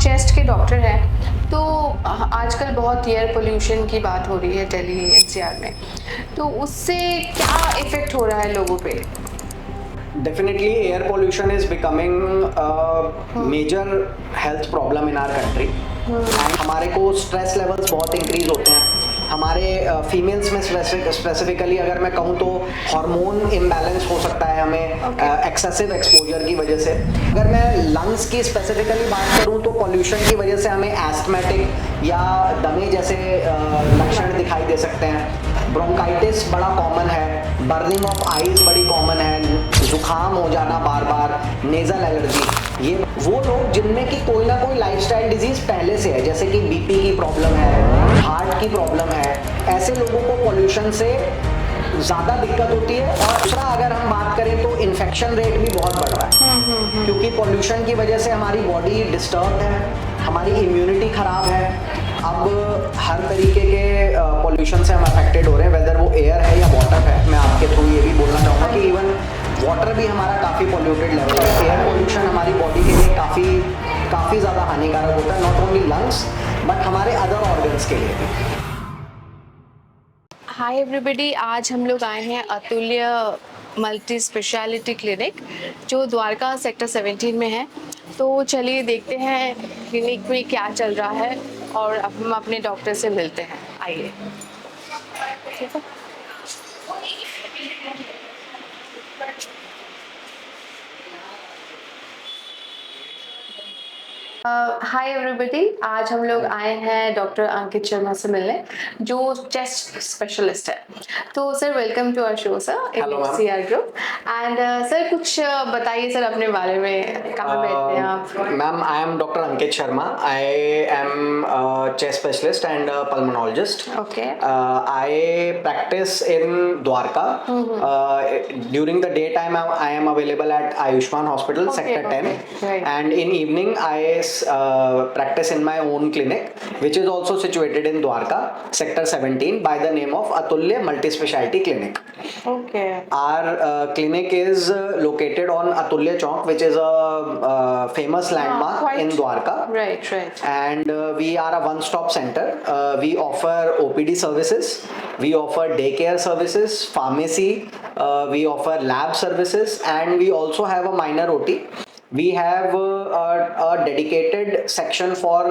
Chest के doctor हैं, तो आजकल बहुत एयर पोल्यूशन की बात हो रही है दिल्ली एनसीआर में, तो उससे क्या इफ़ेक्ट हो रहा है लोगों पे? Definitely, air pollution is becoming a major health problem in our country. And हमारे को स्ट्रेस लेवल्स बहुत इंक्रीज होते हैं हमारे फीमेल्स में स्पेसिफिकली अगर मैं कहूँ तो हार्मोन इम्बैलेंस हो सकता है हमें एक्सेसिव एक्सपोजर की वजह से। अगर मैं लंग्स की स्पेसिफिकली बात करूँ तो पॉल्यूशन की वजह से हमें एस्थमेटिक या दमे जैसे लक्षण दिखाई दे सकते हैं। ब्रोंकाइटिस बड़ा कॉमन है, बर्निंग ऑफ आईज बड़ी कॉमन है, जुकाम हो जाना बार बार, नेजल एलर्जी। ये वो लोग जिनमें कि कोई ना कोई लाइफस्टाइल डिजीज पहले से है, जैसे कि बीपी की प्रॉब्लम है, हार्ट की प्रॉब्लम है, ऐसे लोगों को पॉल्यूशन से ज़्यादा दिक्कत होती है। और दूसरा अगर हम बात करें तो इन्फेक्शन रेट भी बहुत बढ़ रहा है क्योंकि पॉल्यूशन की वजह से हमारी बॉडी डिस्टर्ब है, हमारी इम्यूनिटी खराब है। अब हर तरीके के पॉल्यूशन से हम अफेक्टेड हो रहे हैं, वेदर वो एयर है या वाटर है। मैं आपके थ्रू ये भी बोलना चाहूँगा कि इवन वाटर भी हमारा काफ़ी पॉल्यूटेड लेवल है। एयर पॉल्यूशन हमारी बॉडी के लिए काफ़ी ज़्यादा हानिकारक होता है, नॉट ओनली लंग्स बट हमारे अदर ऑर्गन्स के लिए भी। हाय एवरीबॉडी, आज हम लोग आए हैं अतुल्य मल्टी स्पेशलिटी क्लिनिक जो द्वारका सेक्टर 17 में है। तो चलिए देखते हैं क्लिनिक में क्या चल रहा है और अब हम अपने डॉक्टर से मिलते हैं। आइए। ठीक है। हाय एवरीबॉडी, आज हम लोग आए हैं डॉक्टर अंकित शर्मा से मिलने जो चेस्ट स्पेशलिस्ट है। तो sir welcome to our show sir, MCR group. And sir कुछ बताइए सर अपने बारे में, कहाँ बैठते हैं आप? Ma'am, I am doctor Ankit Sharma. I am chest specialist and pulmonologist. Okay. I practice in Dwarka. During the daytime, I am available at Ayushman Hospital, Sector 10. Right. And in evening, I practice in my own clinic, which is also situated in Dwarka, Sector 17, by the name of Atulya Multi-Speciality Clinic. Okay. Our clinic is located on Atulya Chowk, which is a famous landmark in Dwarka. Right, right. And we are a one-stop center. We offer OPD services, we offer daycare services, pharmacy, we offer lab services, and we also have a minor OT. We have a dedicated section for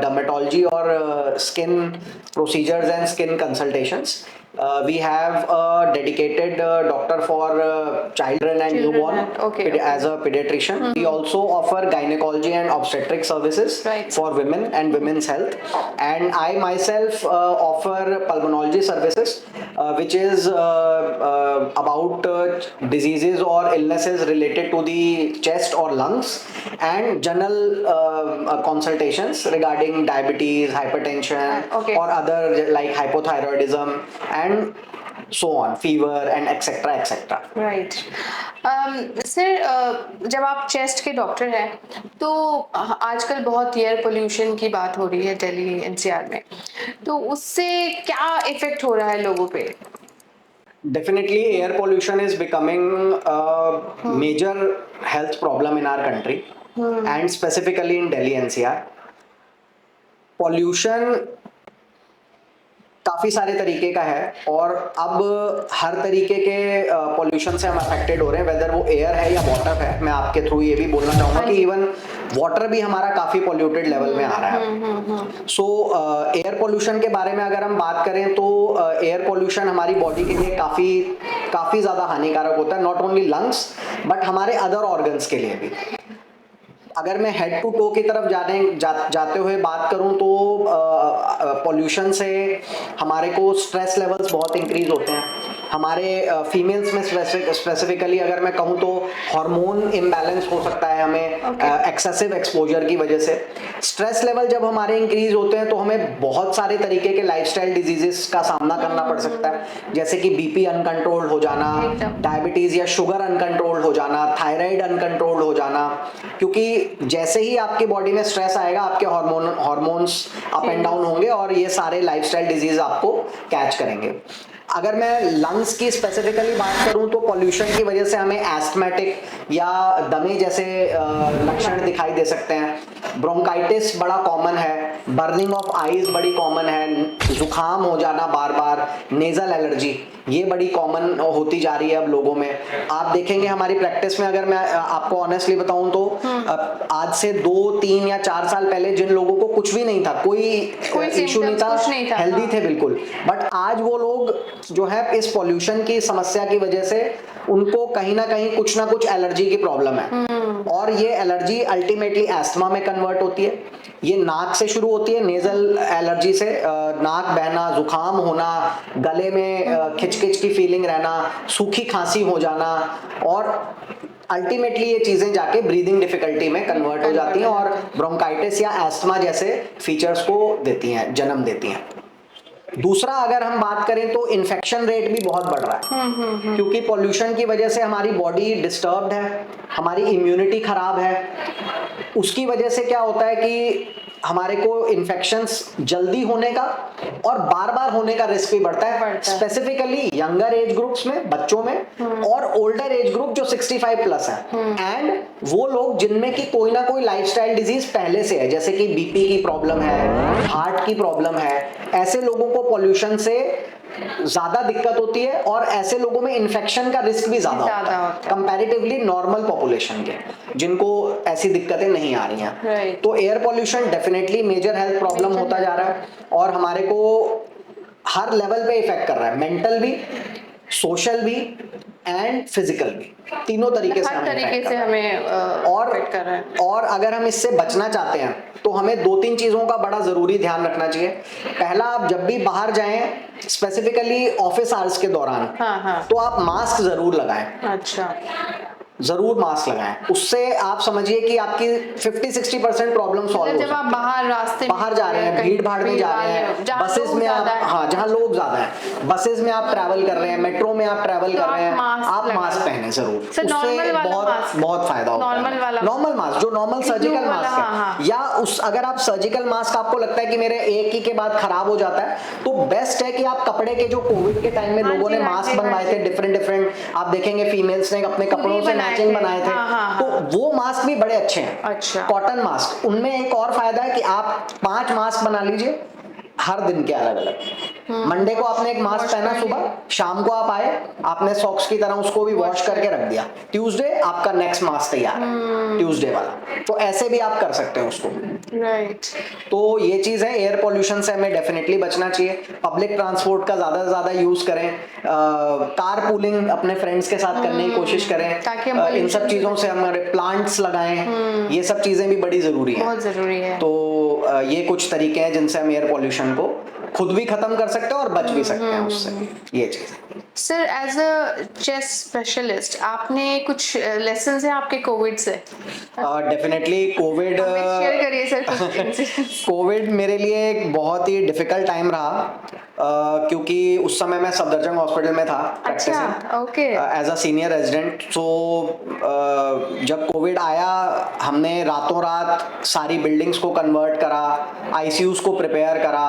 dermatology or skin procedures and skin consultations. We have a dedicated doctor for children and newborn as a pediatrician. We also offer gynecology and obstetric services for women and women's health. And I myself offer pulmonology services, which is about diseases or illnesses related to the chest or lungs, and general consultations regarding diabetes, hypertension, or other like hypothyroidism and so on, fever and etc etc. Right. Sir जब आप chest के doctor हैं तो आजकल बहुत air pollution की बात हो रही है दिल्ली एनसीआर में, तो उससे क्या इफ़ेक्ट हो रहा है लोगों पे? Definitely, air pollution is becoming a major health problem in our country, and specifically in Delhi NCR. Pollution काफ़ी सारे तरीके का है और अब हर तरीके के पॉल्यूशन से हम अफेक्टेड हो रहे हैं, वेदर वो एयर है या वाटर है। मैं आपके थ्रू ये भी बोलना चाहूँगा कि इवन वाटर भी हमारा काफ़ी पॉल्यूटेड लेवल में आ रहा है। सो एयर पॉल्यूशन के बारे में अगर हम बात करें तो एयर पॉल्यूशन हमारी बॉडी के लिए काफ़ी ज़्यादा हानिकारक होता है, नॉट ओनली लंग्स बट हमारे अदर ऑर्गन्स के लिए भी। अगर मैं हेड टू टो की तरफ जाते हुए बात करूं तो पॉल्यूशन से हमारे को स्ट्रेस लेवल्स बहुत इंक्रीज होते हैं हमारे फीमेल्स में स्पेसिफिकली अगर मैं कहूं तो हार्मोन इम्बैलेंस हो सकता है हमें एक्सेसिव एक्सपोजर की वजह से। स्ट्रेस लेवल जब हमारे इंक्रीज होते हैं तो हमें बहुत सारे तरीके के लाइफस्टाइल डिजीजेस का सामना करना पड़ सकता है, जैसे कि बीपी अनकंट्रोल्ड हो जाना, डायबिटीज या शुगर अनकंट्रोल्ड हो जाना, थायराइड अनकंट्रोल्ड हो जाना, क्योंकि जैसे ही आपके बॉडी में स्ट्रेस आएगा आपके हार्मोन्स अप एंड डाउन होंगे और ये सारे लाइफस्टाइल डिजीज आपको कैच करेंगे। अगर मैं लंग्स की स्पेसिफिकली बात करूं तो पॉल्यूशन की वजह से हमें एस्थमेटिक या दमे जैसे लक्षण दिखाई दे सकते हैं। ब्रोंकाइटिस बड़ा कॉमन है, बर्निंग ऑफ आईज बड़ी कॉमन है, जुकाम हो जाना बार बार, नेजल एलर्जी ये बड़ी कॉमन होती जा रही है अब लोगों में। आप देखेंगे हमारी प्रैक्टिस में, अगर मैं आपको ऑनेस्टली बताऊं तो आज से 2-3 या 4 साल पहले जिन लोगों को कुछ भी नहीं था, कोई इशू नहीं था, हेल्दी थे बिल्कुल, बट आज वो लोग जो है इस पॉल्यूशन की समस्या की वजह से उनको कहीं ना कुछ एलर्जी की प्रॉब्लम है, और ये एलर्जी अल्टीमेटली एस्थमा में कन्वर्ट होती है। ये नाक से शुरू होती है, नेजल एलर्जी से, नाक बहना, जुकाम होना, गले में खिचखिच की फीलिंग रहना, सूखी खांसी हो जाना, और अल्टीमेटली ये चीजें जाके ब्रीदिंग डिफिकल्टी में कन्वर्ट हो जाती हैं और ब्रोंकाइटिस या एस्थमा जैसे फीचर्स को देती हैं, जन्म देती हैं। दूसरा अगर हम बात करें तो इन्फेक्शन रेट भी बहुत बढ़ रहा है, क्योंकि पोल्यूशन की वजह से हमारी बॉडी डिस्टर्ब्ड है, हमारी इम्यूनिटी खराब है। उसकी वजह से क्या होता है कि हमारे को इन्फेक्शंस जल्दी होने का और बार बार होने का रिस्क भी बढ़ता है, स्पेसिफिकली यंगर एज ग्रुप्स में, बच्चों में, और ओल्डर एज ग्रुप जो 65 प्लस है, एंड वो लोग जिनमें की कोई ना कोई लाइफस्टाइल डिजीज पहले से है, जैसे कि बीपी की प्रॉब्लम है, हार्ट की प्रॉब्लम है, ऐसे लोगों को पॉल्यूशन से ज्यादा दिक्कत होती है और ऐसे लोगों में इन्फेक्शन का रिस्क भी ज्यादा होता है कंपैरेटिवली नॉर्मल पॉपुलेशन के, जिनको ऐसी दिक्कतें नहीं आ रही हैं। तो air pollution definitely major health problem होता जा रहा है और हमारे को हर लेवल पे इफेक्ट कर रहा है, मेंटल भी, सोशल भी एंड फिजिकल भी, तीनों तरीके से हमें और अगर हम इससे बचना चाहते हैं तो हमें 2-3 चीजों का बड़ा जरूरी ध्यान रखना चाहिए। पहला, आप जब भी बाहर जाएं, स्पेसिफिकली ऑफिस आवर्स के दौरान, तो आप मास्क जरूर लगाएं। अच्छा, जरूर मास्क लगाएं, उससे आप समझिए कि आपकी 50-60% प्रॉब्लम सॉल्व हो सकती है। जब आप बाहर जा रहे हैं, भीड़ भाड़ में जा रहे हैं, बसेस में आप, हाँ जहाँ लोग ज्यादा हैं, बसेस में आप ट्रैवल कर रहे हैं, मेट्रो में आप ट्रैवल कर रहे हैं, आप मास्क पहने जरूर, उससे बहुत फायदा होता है। नॉर्मल मास्क, जो नॉर्मल सर्जिकल मास्क है, या उस अगर आप सर्जिकल मास्क आपको लगता है कि मेरे एक ही के बाद खराब हो जाता है, तो बेस्ट है कि आप कपड़े के, जो कोविड के टाइम में लोगों ने मास्क बनवाए थे डिफरेंट, आप देखेंगे फीमेल्स ने अपने कपड़ों से मैचिंग बनाए थे, तो वो मास्क भी बड़े अच्छे हैं। अच्छा, कॉटन मास्क, उनमें एक और फायदा है कि आप 5 मास्क बना लीजिए हर दिन के अलग अलग। मंडे को आपने एक मास्क पहना सुबह, शाम को आप आए, आपने सॉक्स की तरह उसको भी वॉश करके रख दिया, ट्यूसडे आपका नेक्स्ट मास्क तैयार है, ट्यूसडे वाला। तो ऐसे भी आप कर सकते हैं उसको। राइट। तो ये चीज है, एयर पोल्यूशन से हमें डेफिनेटली बचना चाहिए। पब्लिक ट्रांसपोर्ट का ज्यादा से ज्यादा यूज करें, कार पूलिंग अपने फ्रेंड्स के साथ करने की कोशिश करें, इन सब चीजों से हमारे प्लांट्स लगाएं, ये सब चीजें भी बड़ी जरूरी है, बहुत जरूरी है। तो ये कुछ तरीके हैं जिनसे हम एयर पोल्यूशन को खुद भी खत्म कर सकते हैं और बच भी सकते हैं उससे, ये चीज। Sir, as a chest specialist आपने कुछ लेसन है आपके कोविड से? डेफिनेटली कोविड शेयर करिए सर कुछ। कोविड मेरे लिए एक बहुत ही डिफिकल्ट टाइम रहा, क्योंकि उस समय मैं सफदरजंग हॉस्पिटल में था। अच्छा, okay. As a senior resident. So जब कोविड आया, हमने रातों रात सारी बिल्डिंग्स को कन्वर्ट करा, आईसीयूज को प्रिपेयर करा,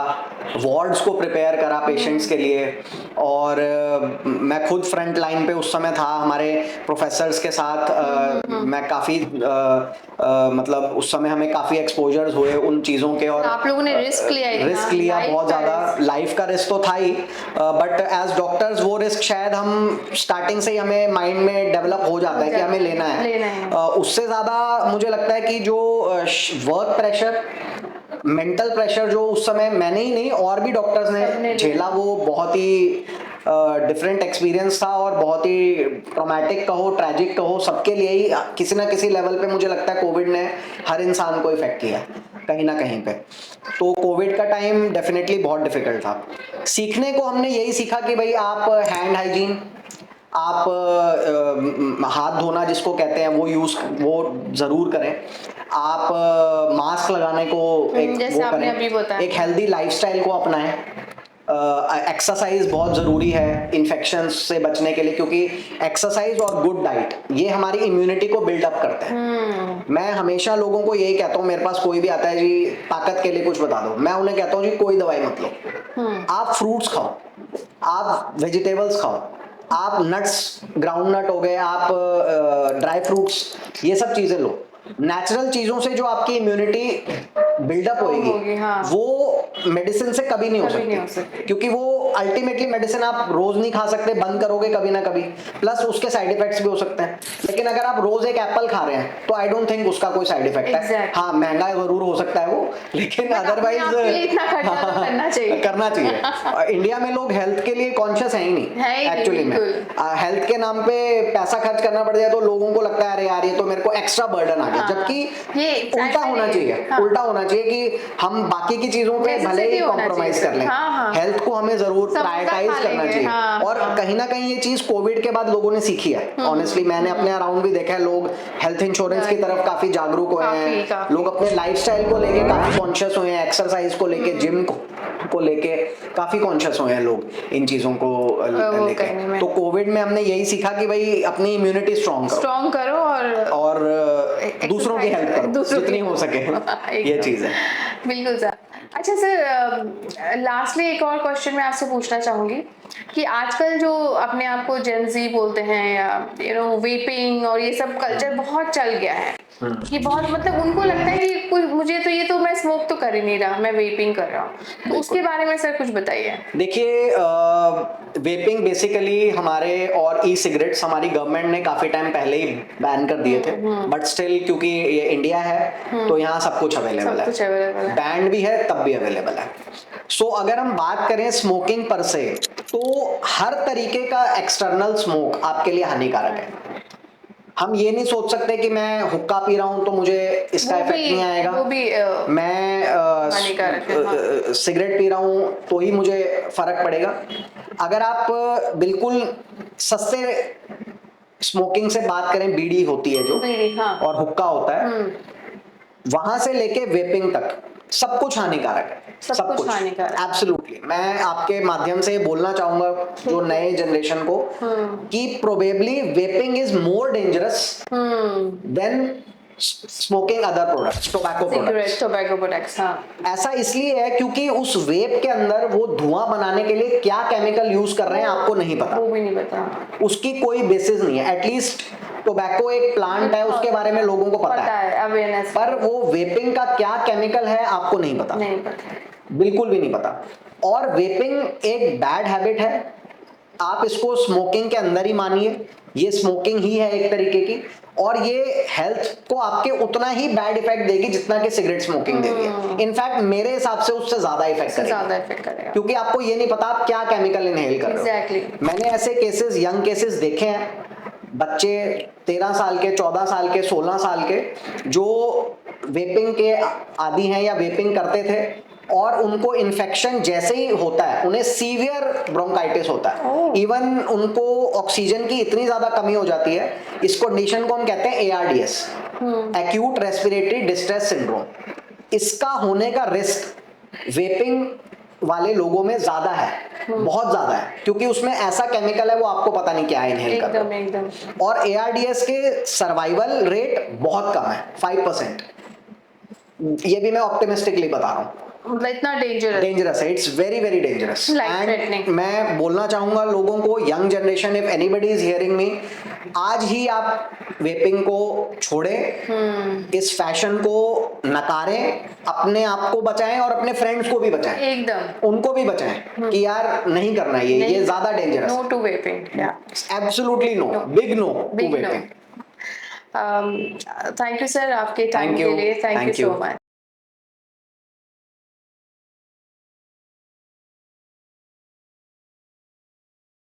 वार्ड्स को प्रिपेयर करा पेशेंट्स के लिए, और मैं खुद फ्रंट लाइन पे उस समय था हमारे प्रोफेसर्स के साथ। मैं काफ़ी मतलब उस समय हमें काफ़ी एक्सपोजर्स हुए उन चीज़ों के, और आप लोगों ने रिस्क लिया बहुत ज़्यादा। लाइफ का रिस्क तो था ही, बट एज डॉक्टर्स वो रिस्क शायद हम स्टार्टिंग से ही हमें माइंड में डेवलप हो जाता है कि हमें लेना है। उससे ज़्यादा मुझे लगता है कि जो वर्क प्रेशर, मेंटल प्रेशर जो उस समय मैंने ही नहीं और भी डॉक्टर्स ने झेला, वो बहुत ही डिफरेंट एक्सपीरियंस था और बहुत ही ट्रॉमेटिक कहो, ट्रैजिक कहो, सबके लिए ही किसी ना किसी लेवल पे मुझे लगता है कोविड ने हर इंसान को इफेक्ट किया कहीं ना कहीं पे। तो कोविड का टाइम डेफिनेटली बहुत डिफिकल्ट था। सीखने को हमने यही सीखा कि भाई आप हैंड हाइजीन, आप हाथ धोना जिसको कहते हैं वो जरूर करें। आप मास्क लगाने को एक हेल्दी लाइफस्टाइल को अपनाएं। एक्सरसाइज बहुत ज़रूरी है इन्फेक्शंस से बचने के लिए, क्योंकि एक्सरसाइज और गुड डाइट ये हमारी इम्यूनिटी को बिल्डअप करते हैं। मैं हमेशा लोगों को यही कहता हूँ, मेरे पास कोई भी आता है जी ताकत के लिए कुछ बता दो, मैं उन्हें कहता हूँ जी कोई दवाई मत लो, आप फ्रूट्स खाओ, आप वेजिटेबल्स खाओ, आप नट्स, ग्राउंड नट हो गए, आप ड्राई फ्रूट्स, ये सब चीज़ें लो। नेचुरल चीजों से जो आपकी इम्यूनिटी बिल्डअप होगी, होएगी हाँ। वो मेडिसिन से कभी नहीं हो कभी नहीं हो सकती, सकती। क्योंकि वो अल्टीमेटली मेडिसिन आप रोज नहीं खा सकते, बंद करोगे कभी ना कभी, प्लस उसके साइड इफेक्ट्स भी हो सकते हैं। लेकिन अगर आप रोज एक एप्पल खा रहे हैं तो आई डोंट थिंक उसका कोई साइड इफेक्ट है। Exactly. हाँ, महंगा जरूर हो सकता है वो, लेकिन But अपने अदरवाइज आप के लिए इतना खर्चा तो करना चाहिए। करना चाहिए। इंडिया में लोग हेल्थ के लिए कॉन्शियस है ही है नहीं ही नहीं, एक्चुअली में। बिल्कुल। हेल्थ के नाम पे पैसा खर्च करना पड़ जाए तो लोगों को लगता है अरे यार ये तो मेरे को एक्स्ट्रा बर्डन आ गया, हाँ, जबकि ये उल्टा होना चाहिए। हाँ। उल्टा होना चाहिए कि हम बाकी की चीजों पे भले ही Necessity होना कॉम्प्रोमाइज चाहिए। कर लें, हाँ, हाँ। हेल्थ को हमें जरूर समोसा प्रायोरिटाइज खा करना लेंगे, चाहिए। हाँ, और हाँ। कहीं ना कहीं ये चीज कोविड के बाद लोगों ने सीखी है। ऑनेस्टली मैंने अपने अराउंड भी देखा है, लोग हेल्थ इंश्योरेंस की तरफ काफी जागरूक हुए हैं, काफी। लोग अपने लाइफस्टाइल को लेके काफी कॉन्शियस हुए हैं, एक्सरसाइज को लेके, जिम को लेके काफी कॉन्शियस हुए हैं लोग इन चीजों को वो लेके। करने में। तो कोविड में हमने यही सीखा कि भाई अपनी इम्यूनिटी स्ट्रॉन्ग करो और दूसरों की हेल्प करो दूसरों जितनी की- हो सके। ये एकदम। चीज है। बिल्कुल सर। अच्छा सर, लास्टली एक और क्वेश्चन मैं आपसे पूछना चाहूंगी कि आजकल जो अपने आप को जेनजी बोलते हैं या वेपिंग और ये सब कल्चर बहुत चल गया है कि बहुत मतलब उनको लगता है कि कुछ मुझे तो ये तो मैं स्मोक तो कर ही नहीं रहा, मैं वेपिंग कर रहा हूँ, तो उसके बारे में सर कुछ बताइए। देखिए, वेपिंग बेसिकली हमारे और ई सिगरेट्स हमारी गवर्नमेंट ने काफी टाइम पहले ही बैन कर दिए थे, बट स्टिल क्योंकि ये इंडिया है तो यहाँ सब कुछ अवेलेबल सब कुछ available है। बैंड भी है तब भी अवेलेबल है। सो अगर हम बात करें स्मोकिंग पर से, तो हर तरीके का एक्सटर्नल स्मोक आपके लिए हानिकारक है। हम ये नहीं सोच सकते कि मैं हुक्का पी रहा हूं तो मुझे इसका वो इफेक्ट भी- नहीं आएगा, वो भी मैं हानिकारक है, हाँ। सिगरेट पी रहा हूं तो ही मुझे फर्क पड़ेगा। अगर आप बिल्कुल सस्ते स्मोकिंग से बात करें, बीड़ी होती है जो, बीड़ी, हाँ। और हुक्का होता है, वहां से लेके वेपिंग तक सब कुछ हानिकारक है। सब कुछ हानिकारक है। एब्सोल्युटली। मैं आपके माध्यम से बोलना चाहूंगा जो नए जनरेशन को कि probably vaping is more dangerous than smoking other products, tobacco products. Tobacco products, हाँ। ऐसा इसलिए है क्योंकि उस वेप के अंदर वो धुआं बनाने के लिए क्या केमिकल यूज कर रहे हैं आपको नहीं पता, वो भी नहीं पता, उसकी कोई बेसिस नहीं है। एटलीस्ट टोबैको एक प्लांट है, उसके बारे में लोगों को पता है, अवेयरनेस, पर वो वेपिंग का क्या केमिकल है आपको नहीं पता, नहीं पता, बिल्कुल भी नहीं पता। और वेपिंग एक बैड हैबिट है, आप इसको स्मोकिंग के अंदर ही मानिए, ये स्मोकिंग ही है एक तरीके की, और ये हेल्थ को आपके उतना ही बैड इफेक्ट देगी जितना कि सिगरेट स्मोकिंग देगी। इनफैक्ट मेरे हिसाब से उससे ज्यादा इफेक्ट करेगा, क्योंकि आपको ये नहीं पता आप क्या केमिकल इनहेल कर रहे हो। मैंने ऐसे केसेस, यंग केसेस देखे हैं, बच्चे 13 साल के, 14 साल के, 16 साल के, जो वेपिंग के आदी हैं या वेपिंग करते थे, और उनको इन्फेक्शन जैसे ही होता है उन्हें सीवियर ब्रोंकाइटिस होता है। इवन उनको ऑक्सीजन की इतनी ज्यादा कमी हो जाती है, इस कंडीशन को हम कहते हैं ARDS, acute respiratory distress syndrome. इसका होने का रिस्क वेपिंग वाले लोगों में ज्यादा है, बहुत ज्यादा है, क्योंकि उसमें ऐसा केमिकल है वो आपको पता नहीं क्या इनहेल कर रहे हो। और ARDS के सर्वाइवल रेट बहुत कम है, 5%। ये भी मैं ऑप्टिमिस्टिकली बता रहा हूँ, इतना डेंजरस है, it's very very dangerous. And मैं बोलना चाहूंगा लोगों को, young generation, if anybody is hearing me, आज ही आप वेपिंग को छोड़ें, इस फैशन को नकारें, अपने आप को बचाएं और अपने फ्रेंड्स को भी बचाएं, एकदम उनको भी बचाएं कि यार नहीं करना ये ज्यादा dangerous. No to vaping, absolutely no, big no to vaping. Thank you sir आपके टाइम के लिए, थैंक यू सो मच।